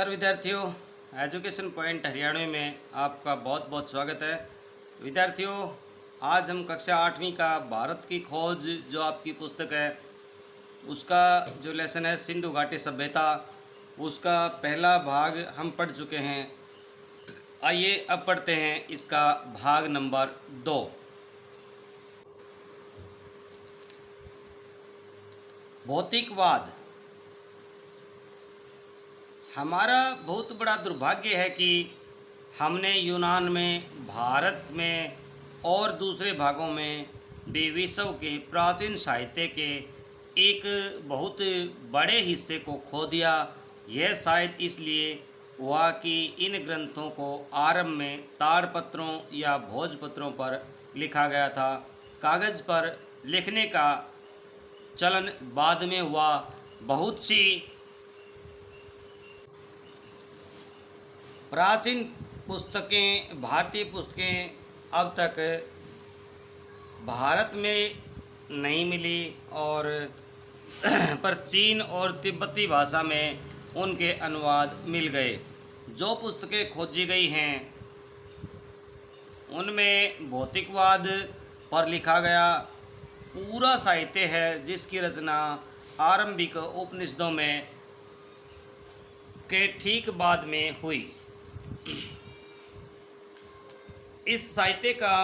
नमस्कार विद्यार्थियों, education point Haryanvi में आपका बहुत बहुत स्वागत है। विद्यार्थियों, आज हम कक्षा 8वीं का भारत की खोज जो आपकी पुस्तक है उसका जो लेसन है सिंधु घाटी सभ्यता, उसका पहला भाग हम पढ़ चुके हैं। आइए अब पढ़ते हैं इसका भाग नंबर 2। भौतिकवाद। हमारा बहुत बड़ा दुर्भाग्य है कि हमने यूनान में, भारत में और दूसरे भागों में भी विश्व के प्राचीन साहित्य के एक बहुत बड़े हिस्से को खो दिया। यह शायद इसलिए हुआ कि इन ग्रंथों को आरंभ में ताड़पत्रों या भोजपत्रों पर लिखा गया था। कागज़ पर लिखने का चलन बाद में हुआ। बहुत सी प्राचीन पुस्तकें, भारतीय पुस्तकें अब तक भारत में नहीं मिली और पर चीन और तिब्बती भाषा में उनके अनुवाद मिल गए। जो पुस्तकें खोजी गई हैं उनमें भौतिकवाद पर लिखा गया पूरा साहित्य है जिसकी रचना आरंभिक उपनिषदों में के ठीक बाद में हुई। इस साहित्य का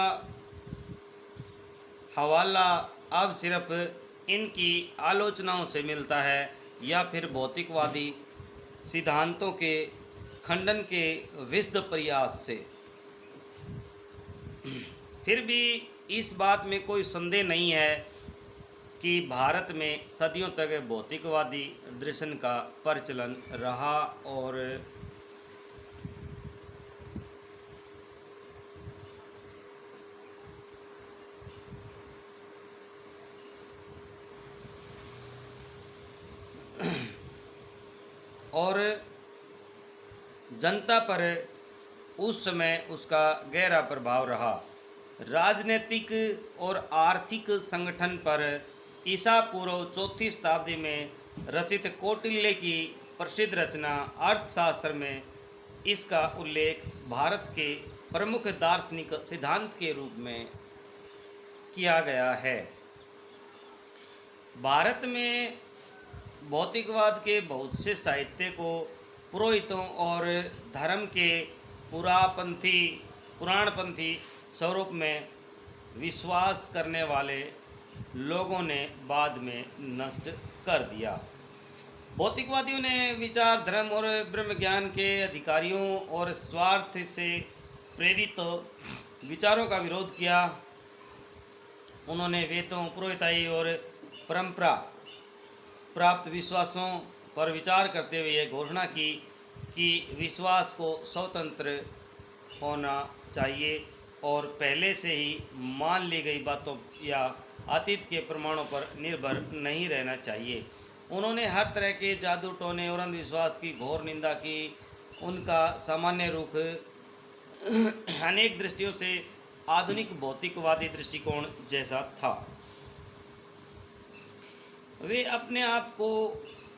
हवाला अब सिर्फ इनकी आलोचनाओं से मिलता है या फिर भौतिकवादी सिद्धांतों के खंडन के विशद प्रयास से। फिर भी इस बात में कोई संदेह नहीं है कि भारत में सदियों तक भौतिकवादी दर्शन का प्रचलन रहा और जनता पर उस समय उसका गहरा प्रभाव रहा। राजनीतिक और आर्थिक संगठन पर ईसा पूर्व 4वीं शताब्दी में रचित कौटिल्य की प्रसिद्ध रचना अर्थशास्त्र में इसका उल्लेख भारत के प्रमुख दार्शनिक सिद्धांत के रूप में किया गया है। भारत में भौतिकवाद के बहुत से साहित्य को पुरोहितों और धर्म के पुराणपंथी स्वरूप में विश्वास करने वाले लोगों ने बाद में नष्ट कर दिया। भौतिकवादियों ने विचार, धर्म और ब्रह्म ज्ञान के अधिकारियों और स्वार्थ से प्रेरित विचारों का विरोध किया। उन्होंने वेदों, पुरोहिताई और परंपरा प्राप्त विश्वासों पर विचार करते हुए यह घोषणा की कि विश्वास को स्वतंत्र होना चाहिए और पहले से ही मान ली गई बातों या अतीत के प्रमाणों पर निर्भर नहीं रहना चाहिए। उन्होंने हर तरह के जादू, टोने और अंधविश्वास की घोर निंदा की। उनका सामान्य रुख अनेक दृष्टियों से आधुनिक भौतिकवादी दृष्टिकोण जैसा था। वे अपने आप को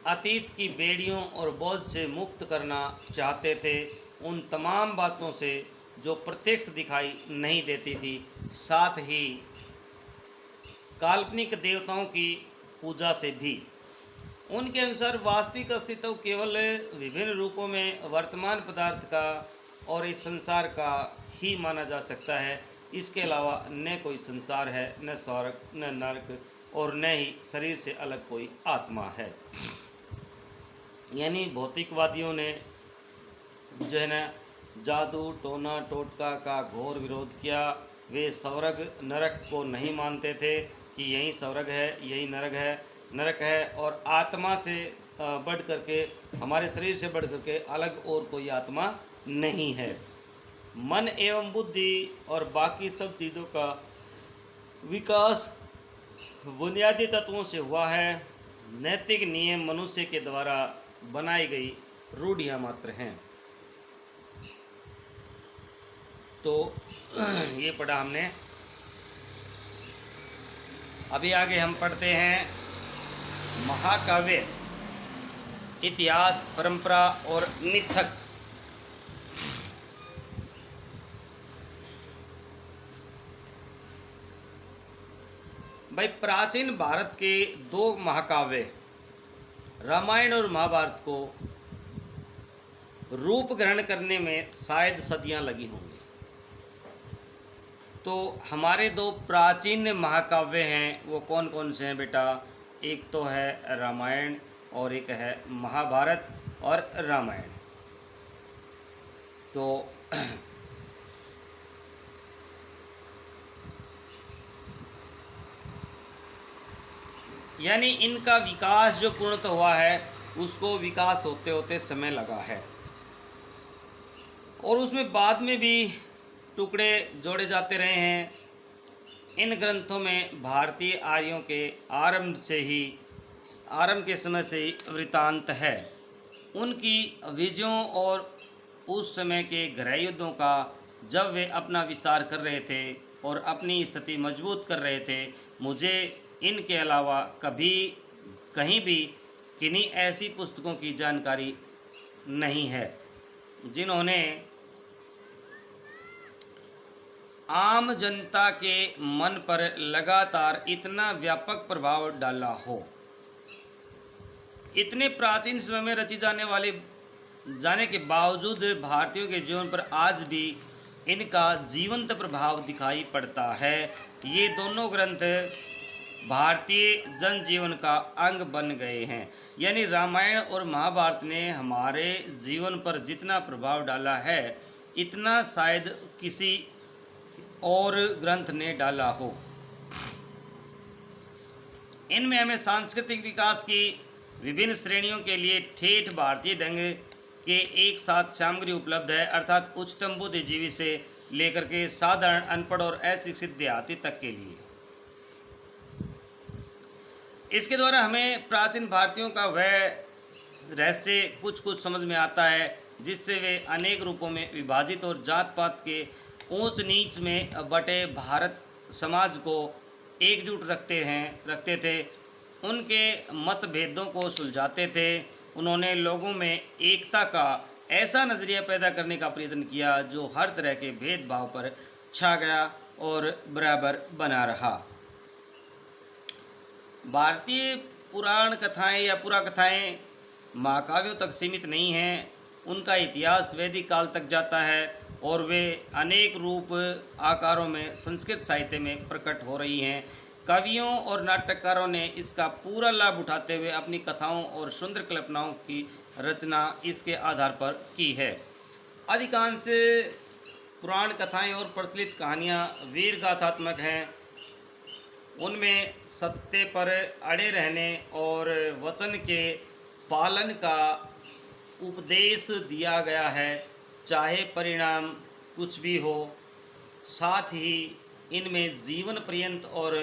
अतीत की बेड़ियों और बोझ से मुक्त करना चाहते थे, उन तमाम बातों से जो प्रत्यक्ष दिखाई नहीं देती थी, साथ ही काल्पनिक देवताओं की पूजा से भी। उनके अनुसार वास्तविक अस्तित्व केवल विभिन्न रूपों में वर्तमान पदार्थ का और इस संसार का ही माना जा सकता है। इसके अलावा न कोई संसार है, न स्वर्ग, न नरक और न ही शरीर से अलग कोई आत्मा है। यानी भौतिकवादियों ने जो है ना जादू, टोना टोटका का घोर विरोध किया। वे स्वर्ग नरक को नहीं मानते थे कि यही स्वर्ग है, यही नरक है और आत्मा से बढ़ करके, हमारे शरीर से बढ़ करके अलग और कोई आत्मा नहीं है। मन एवं बुद्धि और बाकी सब चीज़ों का विकास बुनियादी तत्वों से हुआ है। नैतिक नियम मनुष्य के द्वारा बनाई गई रूढ़ियाँ मात्र हैं। तो ये पढ़ा हमने। अभी आगे हम पढ़ते हैं महाकाव्य। इतिहास, परंपरा और मिथक। भाई, प्राचीन भारत के दो महाकाव्य रामायण और महाभारत को रूप ग्रहण करने में शायद सदियां लगी होंगी। तो हमारे दो प्राचीन महाकाव्य हैं, वो कौन कौन से हैं बेटा? एक तो है रामायण और एक है महाभारत और रामायण। तो यानी इनका विकास जो पूर्णतः हुआ है, उसको विकास होते होते समय लगा है, और उसमें बाद में भी टुकड़े जोड़े जाते रहे हैं। इन ग्रंथों में भारतीय आर्यों के आरंभ के समय से ही वृतांत है, उनकी विजयों और उस समय के गृह युद्धों का, जब वे अपना विस्तार कर रहे थे और अपनी स्थिति मजबूत कर रहे थे। मुझे इनके अलावा कहीं भी किन्हीं ऐसी पुस्तकों की जानकारी नहीं है जिन्होंने आम जनता के मन पर लगातार इतना व्यापक प्रभाव डाला हो। इतने प्राचीन समय में रची जाने के बावजूद भारतीयों के जीवन पर आज भी इनका जीवंत प्रभाव दिखाई पड़ता है। ये दोनों ग्रंथ भारतीय जनजीवन का अंग बन गए हैं। यानी रामायण और महाभारत ने हमारे जीवन पर जितना प्रभाव डाला है, इतना शायद किसी और ग्रंथ ने डाला हो। इनमें हमें सांस्कृतिक विकास की विभिन्न श्रेणियों के लिए ठेठ भारतीय ढंग के एक साथ सामग्री उपलब्ध है, अर्थात उच्चतम बुद्धिजीवी से लेकर के साधारण अनपढ़ और अशिक्षित देहाती तक के लिए। इसके द्वारा हमें प्राचीन भारतीयों का वह रहस्य कुछ समझ में आता है, जिससे वे अनेक रूपों में विभाजित और जात पात के ऊंच नीच में बटे भारत समाज को एकजुट रखते थे। उनके मतभेदों को सुलझाते थे। उन्होंने लोगों में एकता का ऐसा नज़रिया पैदा करने का प्रयत्न किया जो हर तरह के भेदभाव पर छा गया और बराबर बना रहा। भारतीय पुराण कथाएं या पुराकथाएं महाकाव्यों तक सीमित नहीं हैं। उनका इतिहास वैदिक काल तक जाता है और वे अनेक रूप आकारों में संस्कृत साहित्य में प्रकट हो रही हैं। कवियों और नाटककारों ने इसका पूरा लाभ उठाते हुए अपनी कथाओं और सुंदर कल्पनाओं की रचना इसके आधार पर की है। अधिकांश पुराण कथाएं और प्रचलित कहानियां वीर गाथात्मक हैं। उनमें सत्य पर अड़े रहने और वचन के पालन का उपदेश दिया गया है, चाहे परिणाम कुछ भी हो। साथ ही इनमें जीवन पर्यंत और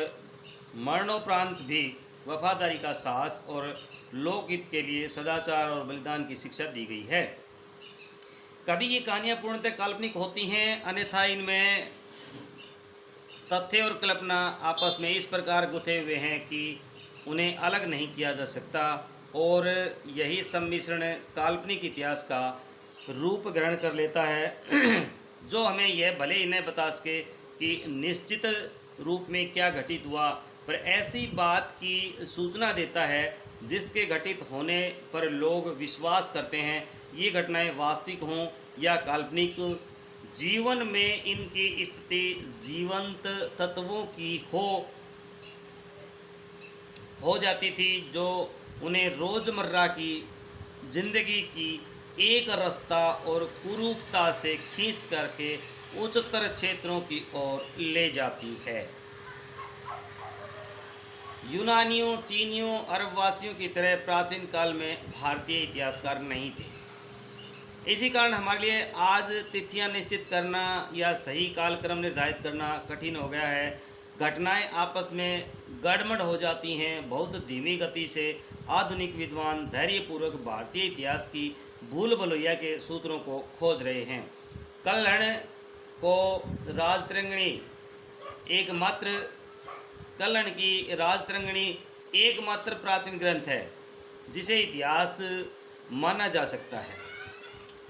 मरणोपरांत भी वफादारी का साहस और लोकहित के लिए सदाचार और बलिदान की शिक्षा दी गई है। कभी ये कहानियाँ पूर्णतः काल्पनिक होती हैं, अन्यथा इनमें तथ्य और कल्पना आपस में इस प्रकार गुथे हुए हैं कि उन्हें अलग नहीं किया जा सकता, और यही सम्मिश्रण काल्पनिक इतिहास का रूप ग्रहण कर लेता है जो हमें यह भले ही नहीं बता सके कि निश्चित रूप में क्या घटित हुआ, पर ऐसी बात की सूचना देता है जिसके घटित होने पर लोग विश्वास करते हैं। ये घटनाएं वास्तविक हों या काल्पनिक, जीवन में इनकी स्थिति जीवंत तत्वों की हो जाती थी, जो उन्हें रोज़मर्रा की जिंदगी की एक रास्ता और कुरूपता से खींच करके उच्चतर क्षेत्रों की ओर ले जाती है। यूनानियों, चीनियों, अरबवासियों की तरह प्राचीन काल में भारतीय इतिहासकार नहीं थे। इसी कारण हमारे लिए आज तिथियां निश्चित करना या सही कालक्रम निर्धारित करना कठिन हो गया है। घटनाएं आपस में गड़बड़ हो जाती हैं। बहुत धीमी गति से आधुनिक विद्वान धैर्यपूर्वक भारतीय इतिहास की भूल भुलैया के सूत्रों को खोज रहे हैं। कल्हण की राजतरंगिणी एकमात्र प्राचीन ग्रंथ है जिसे इतिहास माना जा सकता है।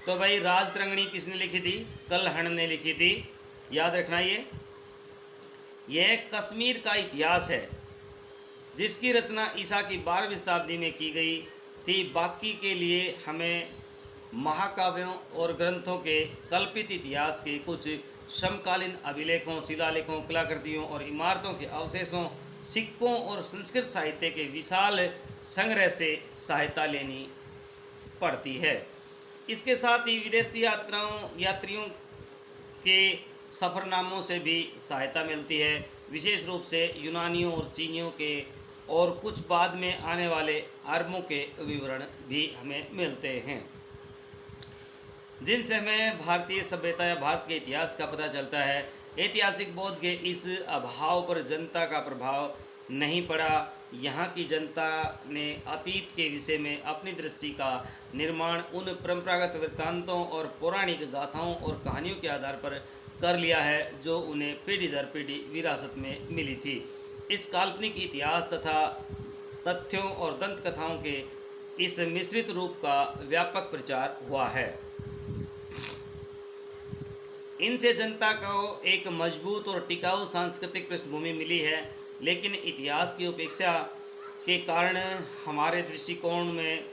तो भाई राजतरंगिणी किसने लिखी थी? कल्हण ने लिखी थी। याद रखना यह कश्मीर का इतिहास है जिसकी रचना ईसा की 12वीं शताब्दी में की गई थी। बाकी के लिए हमें महाकाव्यों और ग्रंथों के कल्पित इतिहास के कुछ समकालीन अभिलेखों, शिलालेखों, कलाकृतियों और इमारतों के अवशेषों, सिक्कों और संस्कृत साहित्य के विशाल संग्रह से सहायता लेनी पड़ती है। इसके साथ ही विदेशी यात्रियों के सफ़रनामों से भी सहायता मिलती है, विशेष रूप से यूनानियों और चीनियों के, और कुछ बाद में आने वाले अरबों के विवरण भी हमें मिलते हैं, जिनसे हमें भारतीय सभ्यता या भारत के इतिहास का पता चलता है। ऐतिहासिक बोध के इस अभाव पर जनता का प्रभाव नहीं पड़ा। यहाँ की जनता ने अतीत के विषय में अपनी दृष्टि का निर्माण उन परंपरागत वृत्तांतों और पौराणिक गाथाओं और कहानियों के आधार पर कर लिया है जो उन्हें पीढ़ी दर पीढ़ी विरासत में मिली थी। इस काल्पनिक इतिहास तथा तथ्यों और दंत कथाओं के इस मिश्रित रूप का व्यापक प्रचार हुआ है। इनसे जनता को एक मजबूत और टिकाऊ सांस्कृतिक पृष्ठभूमि मिली है, लेकिन इतिहास की उपेक्षा के कारण हमारे दृष्टिकोण में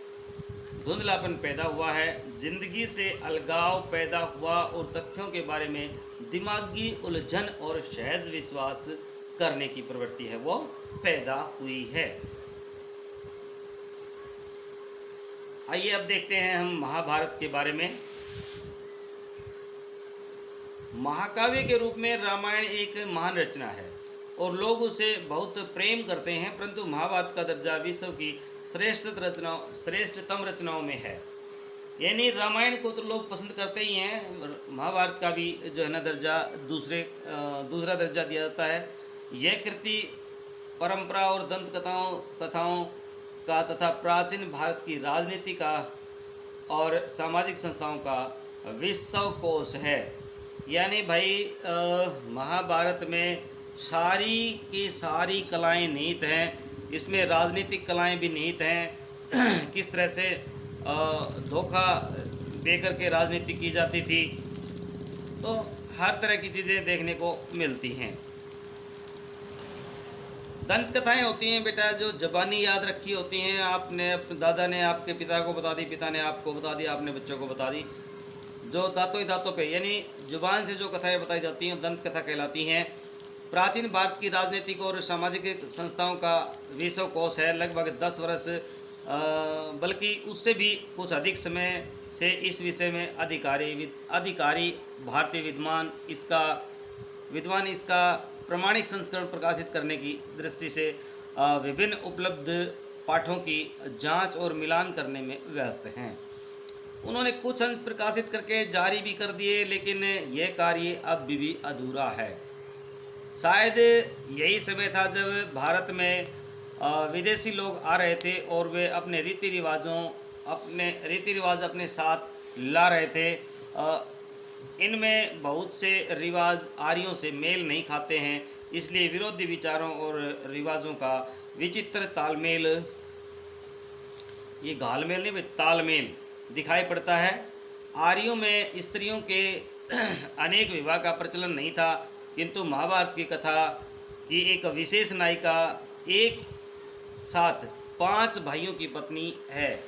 धुंधलापन पैदा हुआ है, जिंदगी से अलगाव पैदा हुआ और तथ्यों के बारे में दिमागी उलझन और सहज विश्वास करने की प्रवृत्ति है वो पैदा हुई है। आइए अब देखते हैं हम महाभारत के बारे में। महाकाव्य के रूप में रामायण एक महान रचना है और लोग उसे बहुत प्रेम करते हैं, परंतु महाभारत का दर्जा विश्व की श्रेष्ठतम रचनाओं में है। यानी रामायण को तो लोग पसंद करते ही हैं, महाभारत का भी जो है ना दर्जा दूसरा दर्जा दिया जाता है। यह कृति परंपरा और दंत कथाओं का तथा प्राचीन भारत की राजनीति का और सामाजिक संस्थाओं का विश्वकोश है। यानी भाई महाभारत में सारी की सारी कलाएं निहित हैं, इसमें राजनीतिक कलाएं भी निहित हैं। किस तरह से धोखा देकर के राजनीति की जाती थी, तो हर तरह की चीज़ें देखने को मिलती हैं। दंत कथाएं होती हैं बेटा जो ज़बानी याद रखी होती हैं, आपने अपने दादा ने आपके पिता को बता दी, पिता ने आपको बता दी, आपने बच्चों को बता दी, जो दांतों ही दांतों पे यानी जुबान से जो कथाएं बताई जाती हैं दंत कथा कहलाती हैं। प्राचीन भारत की राजनीतिक और सामाजिक संस्थाओं का विश्वकोश है। लगभग 10 वर्ष बल्कि उससे भी कुछ अधिक समय से इस विषय में अधिकारी भारतीय विद्वान इसका प्रमाणिक संस्करण प्रकाशित करने की दृष्टि से विभिन्न उपलब्ध पाठों की जांच और मिलान करने में व्यस्त हैं। उन्होंने कुछ अंश प्रकाशित करके जारी भी कर दिए, लेकिन यह कार्य अब भी अधूरा है। शायद यही समय था जब भारत में विदेशी लोग आ रहे थे और वे अपने रीति रिवाज अपने साथ ला रहे थे। इनमें बहुत से रिवाज आर्यों से मेल नहीं खाते हैं, इसलिए विरोधी विचारों और रिवाजों का विचित्र तालमेल, ये घालमेल नहीं तालमेल दिखाई पड़ता है। आर्यों में स्त्रियों के अनेक विवाह का प्रचलन नहीं था, किंतु महाभारत की कथा की एक विशेष नायिका एक साथ 5 भाइयों की पत्नी है।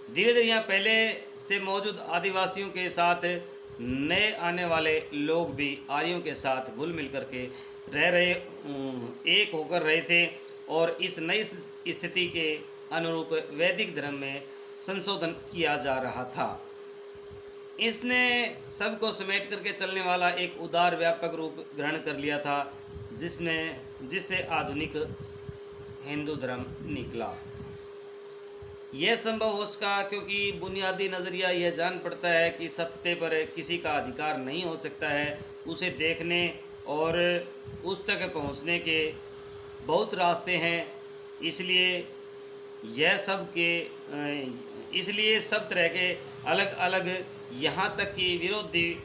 धीरे धीरे यहाँ पहले से मौजूद आदिवासियों के साथ नए आने वाले लोग भी आर्यों के साथ घुल मिल करके एक होकर रहे थे और इस नई स्थिति के अनुरूप वैदिक धर्म में संशोधन किया जा रहा था। इसने सबको समेट करके चलने वाला एक उदार व्यापक रूप ग्रहण कर लिया था, जिससे आधुनिक हिंदू धर्म निकला। यह संभव हो सका क्योंकि बुनियादी नज़रिया यह जान पड़ता है कि सत्य पर किसी का अधिकार नहीं हो सकता है। उसे देखने और उस तक पहुंचने के बहुत रास्ते हैं, इसलिए सब तरह के अलग अलग यहाँ तक कि विरोधी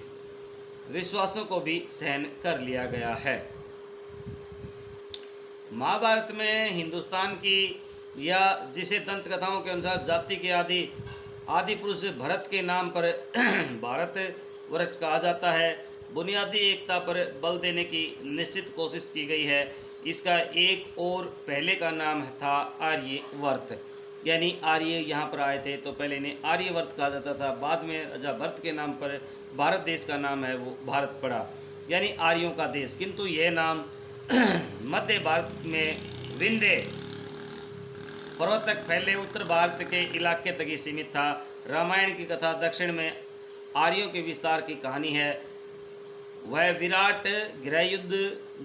विश्वासों को भी सहन कर लिया गया है। महाभारत में हिंदुस्तान की या जिसे दंत कथाओं के अनुसार जाति के आदि पुरुष भरत के नाम पर भारत वर्ष कहा जाता है। बुनियादी एकता पर बल देने की निश्चित कोशिश की गई है। इसका एक और पहले का नाम था आर्यवर्त, यानी आर्य यहाँ पर आए थे तो पहले इन्हें आर्यवर्त कहा जाता था। बाद में राजा भरत के नाम पर भारत देश का नाम है वो भारत पड़ा, यानी आर्यों का देश। किंतु यह नाम मध्य भारत में विंध्य पर्वत तक फैले उत्तर भारत के इलाके तक ही सीमित था। रामायण की कथा दक्षिण में आर्यों के विस्तार की कहानी है। वह विराट गृहयुद्ध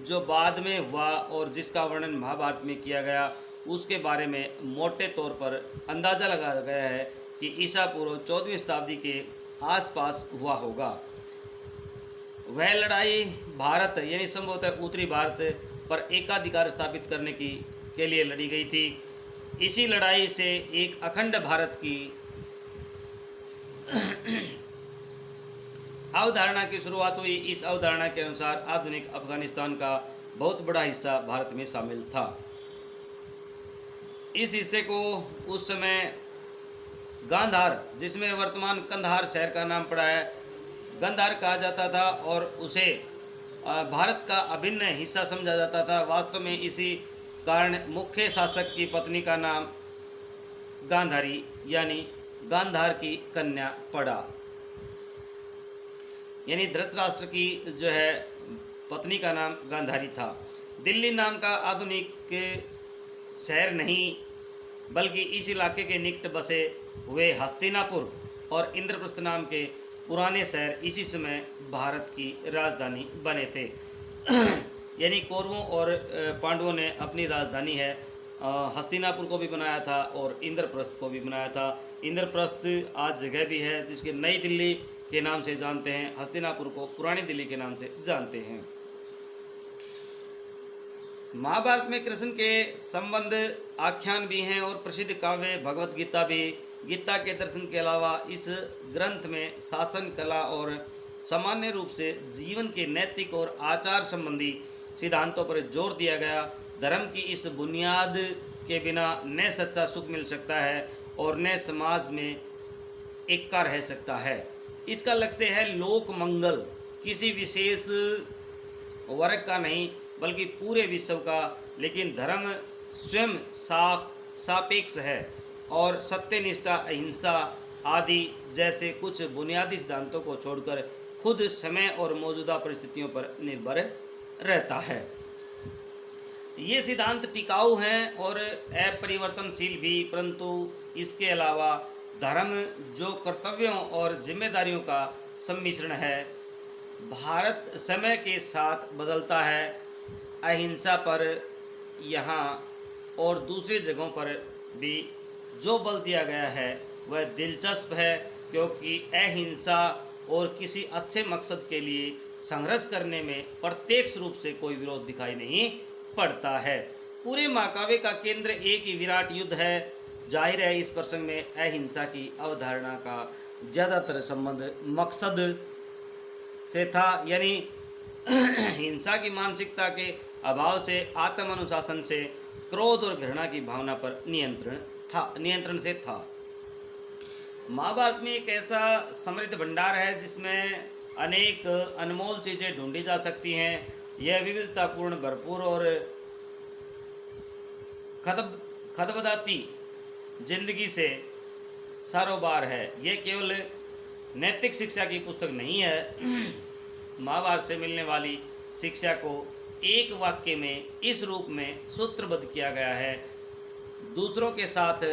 जो बाद में हुआ और जिसका वर्णन महाभारत में किया गया, उसके बारे में मोटे तौर पर अंदाज़ा लगाया गया है कि ईसा पूर्व 14वीं शताब्दी के आसपास हुआ होगा। वह लड़ाई भारत यानी संभवतः उत्तरी भारत पर एकाधिकार स्थापित करने के लिए लड़ी गई थी। इसी लड़ाई से एक अखंड भारत की अवधारणा की शुरुआत हुई। इस अवधारणा के अनुसार आधुनिक अफगानिस्तान का बहुत बड़ा हिस्सा भारत में शामिल था। इस हिस्से को उस समय गांधार, जिसमें वर्तमान कंधार शहर का नाम पड़ा है, गांधार कहा जाता था और उसे भारत का अभिन्न हिस्सा समझा जाता था। वास्तव में इसी कारण मुख्य शासक की पत्नी का नाम गांधारी यानी गांधार की कन्या पड़ा, यानी धृतराष्ट्र की जो है पत्नी का नाम गांधारी था। दिल्ली नाम का आधुनिक शहर नहीं बल्कि इस इलाके के निकट बसे हुए हस्तिनापुर और इंद्रप्रस्थ नाम के पुराने शहर इसी समय भारत की राजधानी बने थे। यानी कौरवों और पांडवों ने अपनी राजधानी है हस्तिनापुर को भी बनाया था और इंद्रप्रस्थ को भी बनाया था। इंद्रप्रस्थ आज जगह भी है जिसके नई दिल्ली के नाम से जानते हैं, हस्तिनापुर को पुरानी दिल्ली के नाम से जानते हैं। महाभारत में कृष्ण के संबंध आख्यान भी हैं और प्रसिद्ध काव्य भगवत गीता भी। गीता के दर्शन के अलावा इस ग्रंथ में शासन कला और सामान्य रूप से जीवन के नैतिक और आचार संबंधी सिद्धांतों पर जोर दिया गया। धर्म की इस बुनियाद के बिना न सच्चा सुख मिल सकता है और न समाज में एकता रह सकता है। इसका लक्ष्य है लोक मंगल, किसी विशेष वर्ग का नहीं बल्कि पूरे विश्व का। लेकिन धर्म स्वयं सापेक्ष है और सत्यनिष्ठा, अहिंसा आदि जैसे कुछ बुनियादी सिद्धांतों को छोड़कर खुद समय और मौजूदा परिस्थितियों पर निर्भर रहता है। ये सिद्धांत टिकाऊ हैं और अपरिवर्तनशील भी, परंतु इसके अलावा धर्म जो कर्तव्यों और जिम्मेदारियों का सम्मिश्रण है। भारत समय के साथ बदलता है। अहिंसा पर यहाँ और दूसरी जगहों पर भी जो बल दिया गया है वह दिलचस्प है, क्योंकि अहिंसा और किसी अच्छे मकसद के लिए संघर्ष करने में प्रत्यक्ष रूप से कोई विरोध दिखाई नहीं पड़ता है। पूरे महाकाव्य का केंद्र एक ही विराट युद्ध है। जाहिर है इस प्रसंग में अहिंसा की अवधारणा का ज़्यादातर संबंध मकसद से था, यानी हिंसा की मानसिकता के अभाव से, आत्म अनुशासन से, क्रोध और घृणा की भावना पर नियंत्रण से था। महाभारत में एक ऐसा समृद्ध भंडार है जिसमें अनेक अनमोल चीज़ें ढूंढी जा सकती हैं। यह विविधतापूर्ण, भरपूर और खदबदाती जिंदगी से सारोबार है। यह केवल नैतिक शिक्षा की पुस्तक नहीं है। महाभारत से मिलने वाली शिक्षा को एक वाक्य में इस रूप में सूत्रबद्ध किया गया है: दूसरों के साथ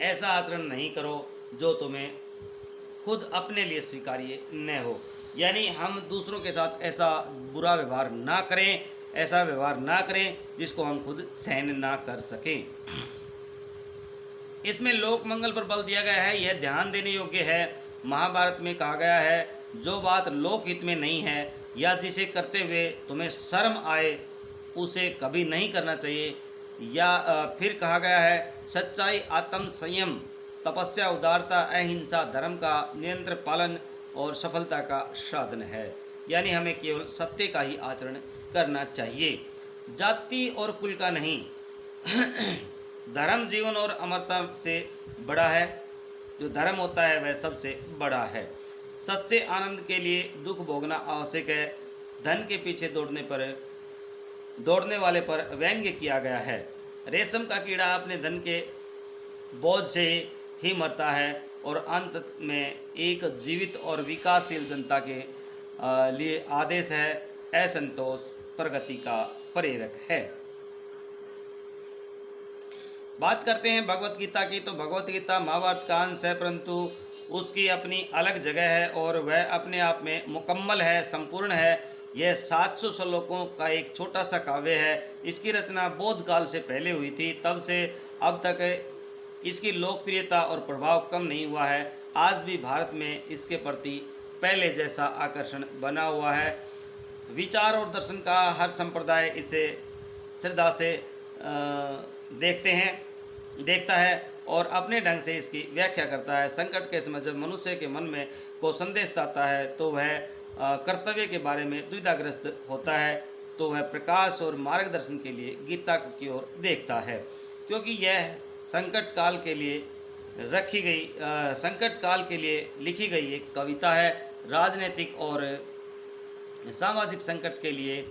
ऐसा आचरण नहीं करो जो तुम्हें खुद अपने लिए स्वीकार्य न हो। यानी हम दूसरों के साथ ऐसा बुरा व्यवहार ना करें, ऐसा व्यवहार ना करें जिसको हम खुद सहन ना कर सकें। इसमें लोक मंगल पर बल दिया गया है। यह ध्यान देने योग्य है। महाभारत में कहा गया है जो बात लोक हित में नहीं है या जिसे करते हुए तुम्हें शर्म आए उसे कभी नहीं करना चाहिए। या फिर कहा गया है सच्चाई, आत्म संयम, तपस्या, उदारता, अहिंसा धर्म का निरंतर पालन और सफलता का साधन है। यानी हमें केवल सत्य का ही आचरण करना चाहिए, जाति और कुल का नहीं। धर्म जीवन और अमरता से बड़ा है। जो धर्म होता है वह सबसे बड़ा है। सच्चे आनंद के लिए दुख भोगना आवश्यक है। धन के पीछे दौड़ने वाले पर व्यंग्य किया गया है। रेशम का कीड़ा अपने धन के बोझ से ही मरता है और अंत में एक जीवित और विकासशील जनता के लिए आदेश है। असंतोष प्रगति का प्रेरक है। बात करते हैं भगवत गीता की। तो भगवत गीता महाभारत का अंश है, परंतु उसकी अपनी अलग जगह है और वह अपने आप में मुकम्मल है, संपूर्ण है। यह 700 श्लोकों का एक छोटा सा काव्य है। इसकी रचना बौद्ध काल से पहले हुई थी। तब से अब तक इसकी लोकप्रियता और प्रभाव कम नहीं हुआ है। आज भी भारत में इसके प्रति पहले जैसा आकर्षण बना हुआ है। विचार और दर्शन का हर संप्रदाय इसे श्रद्धा से देखता है और अपने ढंग से इसकी व्याख्या करता है। संकट के समय जब मनुष्य के मन में को संदेश आता है तो वह कर्तव्य के बारे में दुविधाग्रस्त होता है, तो वह प्रकाश और मार्गदर्शन के लिए गीता की ओर देखता है, क्योंकि यह संकट काल के लिए लिखी गई एक कविता है। राजनीतिक और सामाजिक संकट के लिए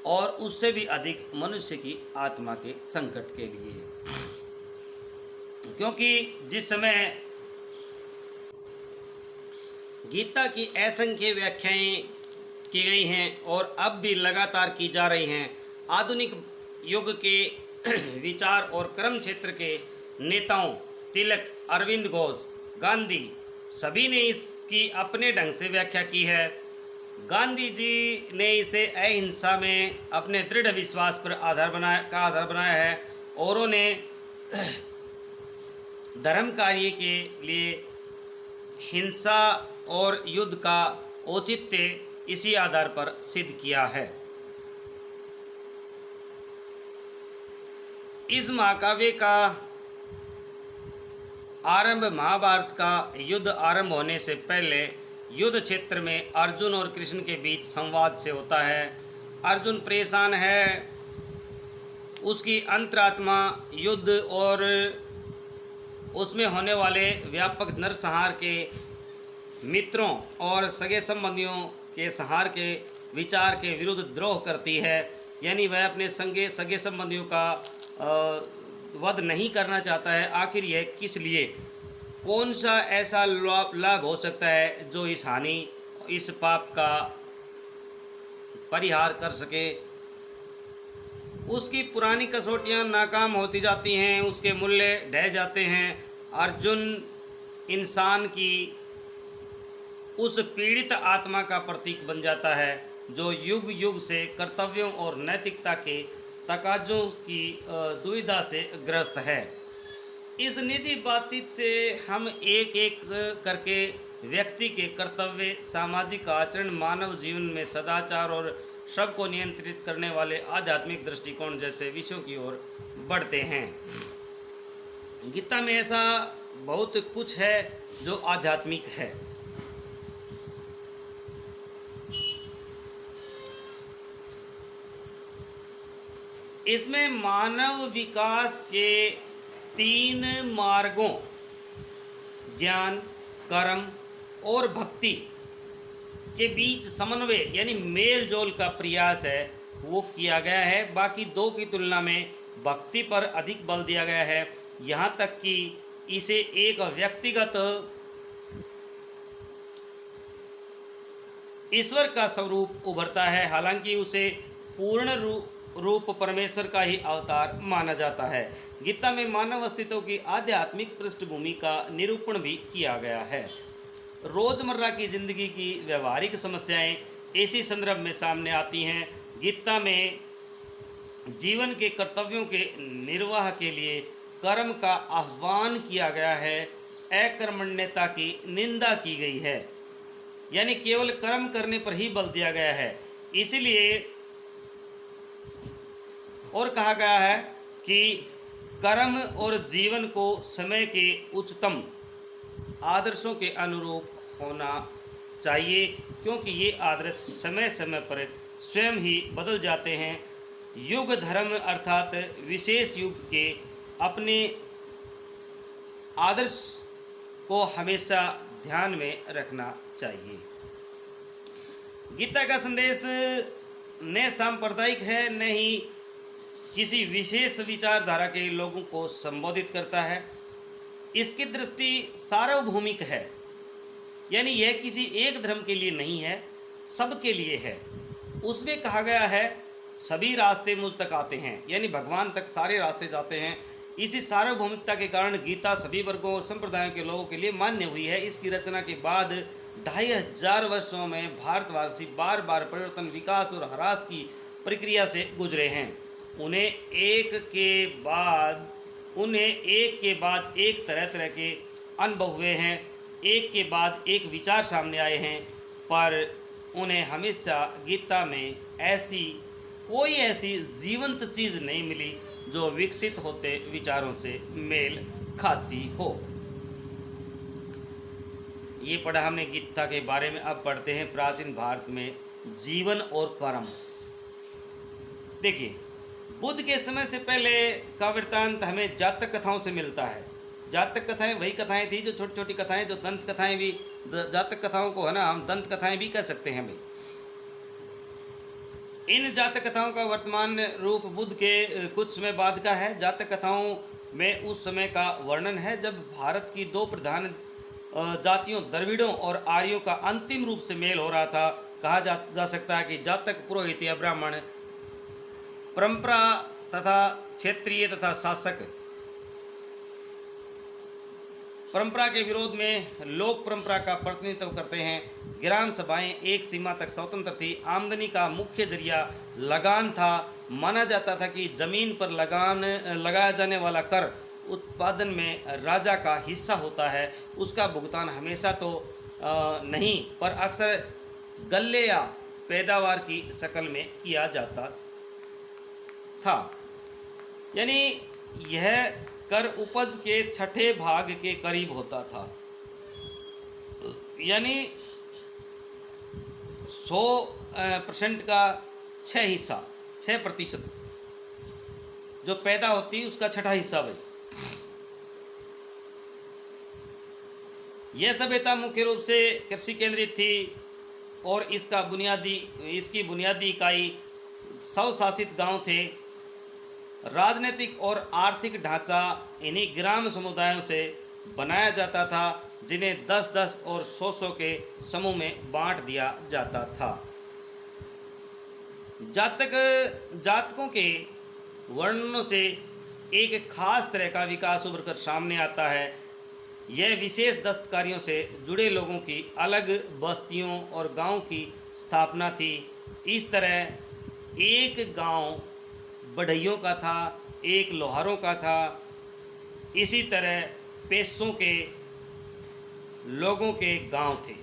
और उससे भी अधिक मनुष्य की आत्मा के संकट के लिए, क्योंकि जिस समय गीता की असंख्य व्याख्याएं की गई हैं और अब भी लगातार की जा रही हैं, आधुनिक युग के विचार और कर्म क्षेत्र के नेताओं तिलक, अरविंद घोष, गांधी सभी ने इसकी अपने ढंग से व्याख्या की है। गांधी जी ने इसे अहिंसा में अपने दृढ़ विश्वास पर आधार बनाया है और उन्होंने धर्म कार्य के लिए हिंसा और युद्ध का औचित्य इसी आधार पर सिद्ध किया है। इस महाकाव्य का आरंभ महाभारत का युद्ध आरंभ होने से पहले युद्ध क्षेत्र में अर्जुन और कृष्ण के बीच संवाद से होता है। अर्जुन परेशान है, उसकी अंतरात्मा युद्ध और उसमें होने वाले व्यापक नरसंहार के मित्रों और सगे संबंधियों के संहार के विचार के विरुद्ध द्रोह करती है। यानी वह अपने सगे संबंधियों का वध नहीं करना चाहता है। आखिर यह किस लिए, कौन सा ऐसा लाभ हो सकता है जो इस पाप का परिहार कर सके। उसकी पुरानी कसौटियां नाकाम होती जाती हैं, उसके मूल्य ढह जाते हैं। अर्जुन इंसान की उस पीड़ित आत्मा का प्रतीक बन जाता है जो युग युग से कर्तव्यों और नैतिकता के तकाज़ों की दुविधा से ग्रस्त है। इस निजी बातचीत से हम एक एक करके व्यक्ति के कर्तव्य, सामाजिक आचरण, मानव जीवन में सदाचार और सबको नियंत्रित करने वाले आध्यात्मिक दृष्टिकोण जैसे विषयों की ओर बढ़ते हैं। गीता में ऐसा बहुत कुछ है जो आध्यात्मिक है। इसमें मानव विकास के 3 मार्गों ज्ञान, कर्म और भक्ति के बीच समन्वय यानी मेल जोल का प्रयास है वो किया गया है। बाकी 2 की तुलना में भक्ति पर अधिक बल दिया गया है। यहाँ तक कि इसे एक व्यक्तिगत ईश्वर का स्वरूप उभरता है, हालांकि उसे पूर्ण रूप परमेश्वर का ही अवतार माना जाता है। गीता में मानव अस्तित्व की आध्यात्मिक पृष्ठभूमि का निरूपण भी किया गया है। रोजमर्रा की जिंदगी की व्यवहारिक समस्याएं इसी संदर्भ में सामने आती हैं। गीता में जीवन के कर्तव्यों के निर्वाह के लिए कर्म का आह्वान किया गया है, अकर्मण्यता की निंदा की गई है, यानी केवल कर्म करने पर ही बल दिया गया है। इसलिए और कहा गया है कि कर्म और जीवन को समय के उच्चतम आदर्शों के अनुरूप होना चाहिए, क्योंकि ये आदर्श समय समय पर स्वयं ही बदल जाते हैं। युग धर्म अर्थात विशेष युग के अपने आदर्श को हमेशा ध्यान में रखना चाहिए। गीता का संदेश न सांप्रदायिक है, न ही किसी विशेष विचारधारा के लोगों को संबोधित करता है। इसकी दृष्टि सार्वभौमिक है, यानी यह किसी एक धर्म के लिए नहीं है, सबके लिए है। उसमें कहा गया है सभी रास्ते मुझ तक आते हैं, यानी भगवान तक सारे रास्ते जाते हैं। इसी सार्वभौमिकता के कारण गीता सभी वर्गों और संप्रदायों के लोगों के लिए मान्य हुई है। इसकी रचना के बाद 2500 वर्षों में भारतवासी बार बार परिवर्तन, विकास और ह्रास की प्रक्रिया से गुजरे हैं। उन्हें एक के बाद एक तरह तरह के अनुभव हुए हैं, एक के बाद एक विचार सामने आए हैं, पर उन्हें हमेशा गीता में कोई ऐसी जीवंत चीज़ नहीं मिली जो विकसित होते विचारों से मेल खाती हो। ये पढ़ा हमने गीता के बारे में। अब पढ़ते हैं प्राचीन भारत में जीवन और कर्म। देखिए, बुद्ध के समय से पहले का वृत्तांत हमें जातक कथाओं से मिलता है। जातक कथाएं वही कथाएं थी जो छोटी छोटी कथाएं, जो दंत कथाएं भी, जातक कथाओं को है ना हम दंत कथाएं भी कह सकते हैं भाई। इन जातक कथाओं का वर्तमान रूप बुद्ध के कुछ समय बाद का है। जातक कथाओं में उस समय का वर्णन है जब भारत की दो प्रधान जातियों द्रविड़ों और आर्यों का अंतिम रूप से मेल हो रहा था। कहा जा सकता है कि जातक पुरोहित या ब्राह्मण, परंपरा तथा क्षेत्रीय तथा शासक। परंपरा के विरोध में लोक परंपरा का प्रतिनिधित्व करते हैं। ग्राम सभाएं एक सीमा तक स्वतंत्र थी। आमदनी का मुख्य जरिया लगान था। माना जाता था कि जमीन पर लगाया जाने वाला कर उत्पादन में राजा का हिस्सा होता है। उसका भुगतान हमेशा तो नहीं, पर अक्सर गल्ले या पैदावार की शक्ल में किया जाता था। यानी यह कर उपज के छठे भाग के करीब होता था, यानी 100% का 6% जो पैदा होती उसका छठा हिस्सा भाई। यह सभ्यता मुख्य रूप से कृषि केंद्रित थी और इसकी बुनियादी इकाई स्वशासित गांव थे। राजनीतिक और आर्थिक ढांचा इन्हीं ग्राम समुदायों से बनाया जाता था, जिन्हें 10-10 और 100-100 के समूह में बांट दिया जाता था। जातकों के वर्णनों से एक खास तरह का विकास उभर कर सामने आता है। यह विशेष दस्तकारियों से जुड़े लोगों की अलग बस्तियों और गांव की स्थापना थी। इस तरह एक गांव बढ़इयों का था, एक लोहारों का था। इसी तरह पेशों के लोगों के गांव थे।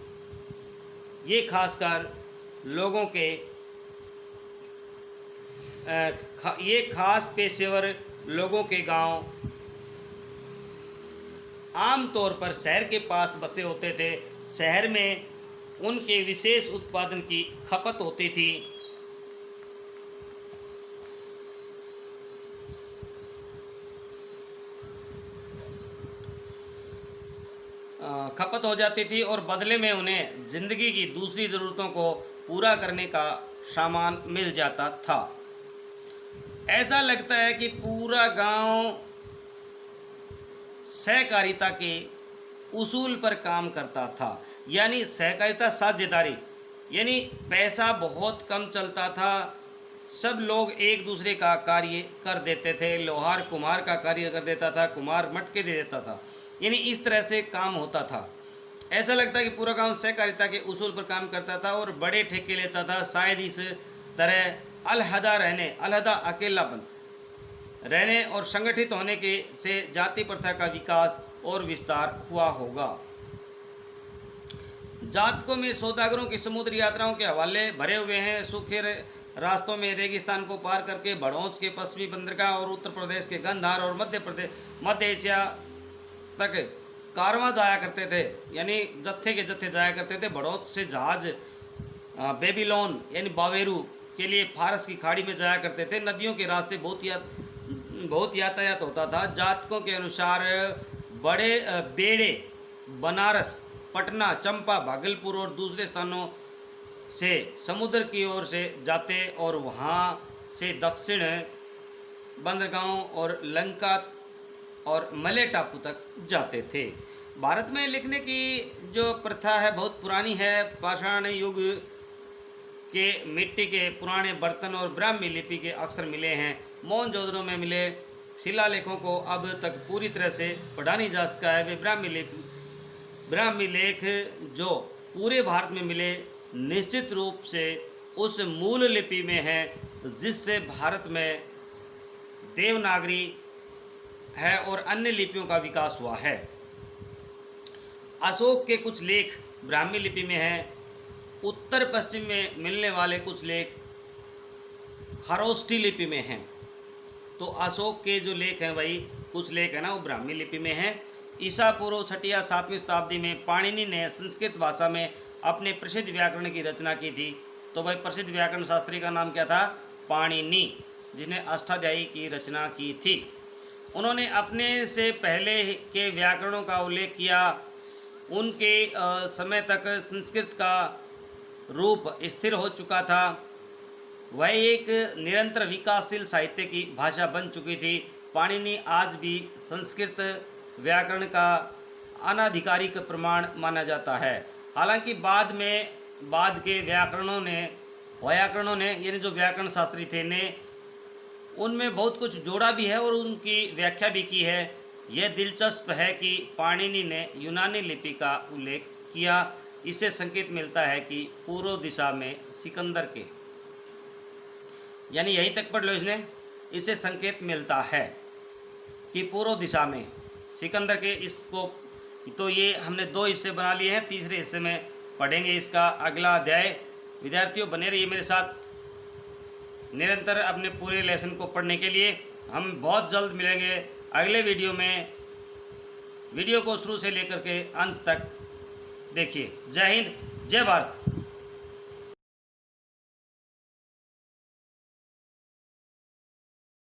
ये खासकर लोगों के ये खास पेशेवर लोगों के गांव आमतौर पर शहर के पास बसे होते थे। शहर में उनके विशेष उत्पादन की खपत होती थी। खपत हो जाती थी और बदले में उन्हें जिंदगी की दूसरी ज़रूरतों को पूरा करने का सामान मिल जाता था। ऐसा लगता है कि पूरा गांव सहकारिता के उसूल पर काम करता था, यानी सहकारिता साझेदारी, यानी पैसा बहुत कम चलता था। सब लोग एक दूसरे का कार्य कर देते थे। लोहार कुम्हार का कार्य कर देता था, कुम्हार मटके दे देता था, यानी इस तरह से काम होता था। ऐसा लगता है कि पूरा गांव सहकारिता के उसूल पर काम करता था और बड़े ठेके लेता था। शायद इस तरह अलहदा अकेलापन रहने और संगठित होने के से जाति प्रथा का विकास और विस्तार हुआ होगा। जातकों में सौदागरों की समुद्री यात्राओं के हवाले भरे हुए हैं। सूखे रास्तों में रेगिस्तान को पार करके भड़ोच के पश्चिमी बंदरगाह और उत्तर प्रदेश के गंधार और मध्य एशिया तक कारवां जाया करते थे, यानी जत्थे के जत्थे जाया करते थे। भड़ोच से जहाज बेबीलोन यानी बावेरू के लिए फारस की खाड़ी में जाया करते थे। नदियों के रास्ते बहुत ही बहुत यातायात होता था। जातकों के अनुसार बड़े बेड़े बनारस, पटना, चंपा, भागलपुर और दूसरे स्थानों से समुद्र की ओर से जाते और वहाँ से दक्षिण बंदरगांव और लंका और मलय टापू तक जाते थे। भारत में लिखने की जो प्रथा है बहुत पुरानी है। पाषाण युग के मिट्टी के पुराने बर्तन और ब्राह्मी लिपि के अक्षर मिले हैं। मोहनजोदड़ो में मिले शिलालेखों को अब तक पूरी तरह से पढ़ा नहीं जा सका है। वे ब्राह्मी लेख जो पूरे भारत में मिले निश्चित रूप से उस मूल लिपि में है जिससे भारत में देवनागरी है और अन्य लिपियों का विकास हुआ है। अशोक के कुछ लेख ब्राह्मी लिपि में हैं। उत्तर पश्चिम में मिलने वाले कुछ लेख खरोष्ठी लिपि में हैं। तो अशोक के जो लेख हैं भाई, कुछ लेख है ना वो ब्राह्मी लिपि में हैं। ईसा पूर्व 6वीं या 7वीं शताब्दी में पाणिनि ने संस्कृत भाषा में अपने प्रसिद्ध व्याकरण की रचना की थी। तो भाई प्रसिद्ध व्याकरण शास्त्री का नाम क्या था? पाणिनि, जिसने अष्टाध्यायी की रचना की थी। उन्होंने अपने से पहले के व्याकरणों का उल्लेख किया। उनके समय तक संस्कृत का रूप स्थिर हो चुका था। वह एक निरंतर विकासशील साहित्य की भाषा बन चुकी थी। पाणिनि आज भी संस्कृत व्याकरण का अनाधिकारिक प्रमाण माना जाता है। हालांकि बाद के व्याकरणों ने यानी जो व्याकरण शास्त्री थे ने उनमें बहुत कुछ जोड़ा भी है और उनकी व्याख्या भी की है। यह दिलचस्प है कि पाणिनि ने यूनानी लिपि का उल्लेख किया। इससे संकेत मिलता है कि पूर्व दिशा में सिकंदर के, यानी यहीं तक पढ़ लो इसने, इससे संकेत मिलता है कि पूर्व दिशा में सिकंदर के, इसको तो ये हमने 2 हिस्से बना लिए हैं। तीसरे हिस्से में पढ़ेंगे इसका अगला अध्याय। विद्यार्थियों बने रहिए मेरे साथ निरंतर अपने पूरे लेसन को पढ़ने के लिए। हम बहुत जल्द मिलेंगे अगले वीडियो में। वीडियो को शुरू से लेकर के अंत तक देखिए। जय हिंद, जय भारत।